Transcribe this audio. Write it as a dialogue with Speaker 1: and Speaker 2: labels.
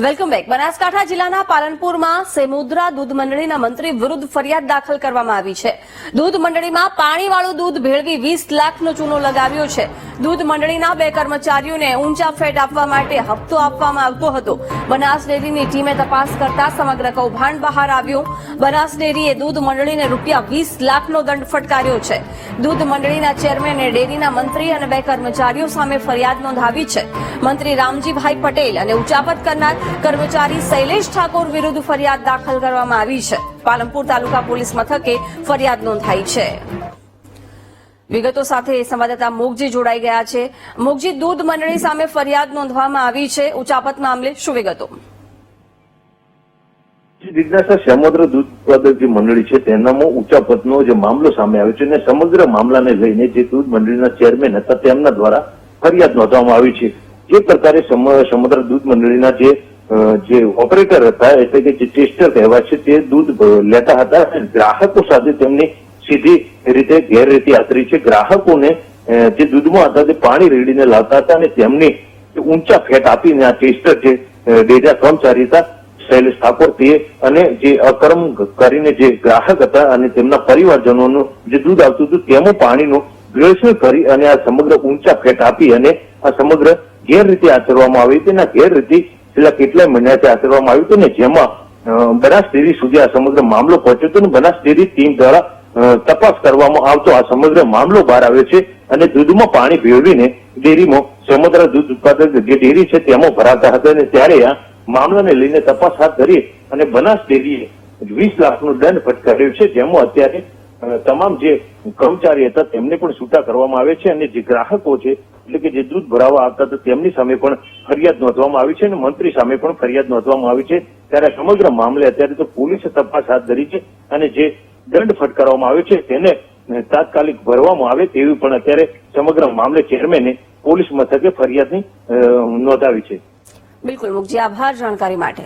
Speaker 1: Welcome back. Banaskantha જિલ્લાના પાલનપુરમાં સેમુદ્રા દૂધ મંડળીના મંત્રી વિરુદ્ધ ફરિયાદ દાખલ કરવામાં આવી છે। દૂધ મંડળીમાં પાણીવાળું દૂધ ભેળવી 20 લાખનો ચૂનો લગાવ્યો છે। દૂધ મંડળીના 2 કર્મચારીઓને ઊંચા ફેટ આપવા માટે હપ્તો આપવામાં આવતો હતો। બનાસ ડેરીની ટીમે તપાસ કરતા સમગ્ર કૌભાંડ બહાર આવ્યું। બનાસ ડેરીએ દૂધ મંડળીને રૂપિયા 20 લાખનો દંડ ફટકાર્યો છે। દૂધ મંડળીના ચેરમેને ડેરીના મંત્રી અને 2 કર્મચારીઓ સામે ફરિયાદ નોંધાવી છે। મંત્રી રામજીભાઈ પટેલ અને ઉચાપત કરનાર કર્મચારી શૈલેષ ઠાકોર વિરુદ્ધ ફરિયાદ દાખલ કરવામાં આવી છે। પાલનપુર તાલુકા પોલીસ મથકે ફરિયાદ નોંધાઈ છે। વિગતો સાથે સંવાદદાતા મોગજી જોડાઈ ગયા છે। મોગજી, દૂધ મંડળી સામે ફરિયાદ નોંધવામાં આવી છે, ઉચાપત મામલે શું વિગતો?
Speaker 2: જિજ્ઞાસા સમુદ્ર દૂધ ઉત્પાદક જે મંડળી છે તેનામાં ઉચાપતનો જે મામલો સામે આવ્યો છે અને સમગ્ર મામલાને લઈને જે દૂધ મંડળીના ચેરમેન હતા તેમના દ્વારા ફરિયાદ નોંધવામાં આવી છે। જે પ્રકારે સમુદ્ર દૂધ મંડળીના જે ઓપરેટર હતા એટલે કે જે ટેસ્ટર કહેવાય છે તે દૂધ લેતા હતા અને ગ્રાહકો સાથે તેમની સીધી રીતે ગેરરીતિ આચરી છે। ગ્રાહકોને જે દૂધમાં હતા તે પાણી રેડીને લાવતા હતા અને તેમની ઊંચા ફેટ આપીને આ ટેસ્ટર જે ડેટા કર્મચારી હતા શૈલેષ ઠાકોર તે અને જે અકર્મ કરીને જે ગ્રાહક હતા અને તેમના પરિવારજનોનું જે દૂધ આવતું હતું તેમાં પાણીનું ભેળસેળ કરી અને આ સમગ્ર ઊંચા ફેટ આપી અને આ સમગ્ર ગેરરીતિ આચરવામાં આવી હતી। અને ગેરરીતિ છેલ્લા કેટલાય મહિનાથી આચરવામાં આવ્યું હતું ને જેમાં બનાસ ડેરી સુધી આ સમગ્ર મામલો પહોંચ્યો હતો અને બનાસ ડેરી ટીમ દ્વારા તપાસ કરવામાં આવતો આ સમગ્ર મામલો બહાર આવ્યો છે અને દૂધમાં પાણી ભેળવીને ડેરીમાં સમુદ્ર દૂધ ઉત્પાદક જે ડેરી છે તેમાં ભરાતા હતા અને ત્યારે આ મામલાને લઈને તપાસ હાથ ધરી અને બનાસ ડેરીએ 20 લાખનો દંડ ફટકાર્યો છે, જેમાં અત્યારે તમામ જે કર્મચારી હતા તેમને પણ છૂટા કરવામાં આવે છે અને જે ગ્રાહકો છે એટલે કે જે દૂધ ભરાવા આવતા હતા તેમની સામે પણ ફરિયાદ નોંધવામાં આવી છે અને મંત્રી સામે પણ ફરિયાદ નોંધવામાં આવી છે। ત્યારે સમગ્ર મામલે અત્યારે તો પોલીસે તપાસ હાથ ધરી છે અને જે દંડ ફટકારવામાં આવ્યો છે તેને તાત્કાલિક ભરવામાં આવે તેવી પણ અત્યારે સમગ્ર મામલે ચેરમેને પોલીસ મથકે ફરિયાદની નોંધાવી છે।
Speaker 1: બિલકુલ મુખજી, આભાર જાણકારી માટે।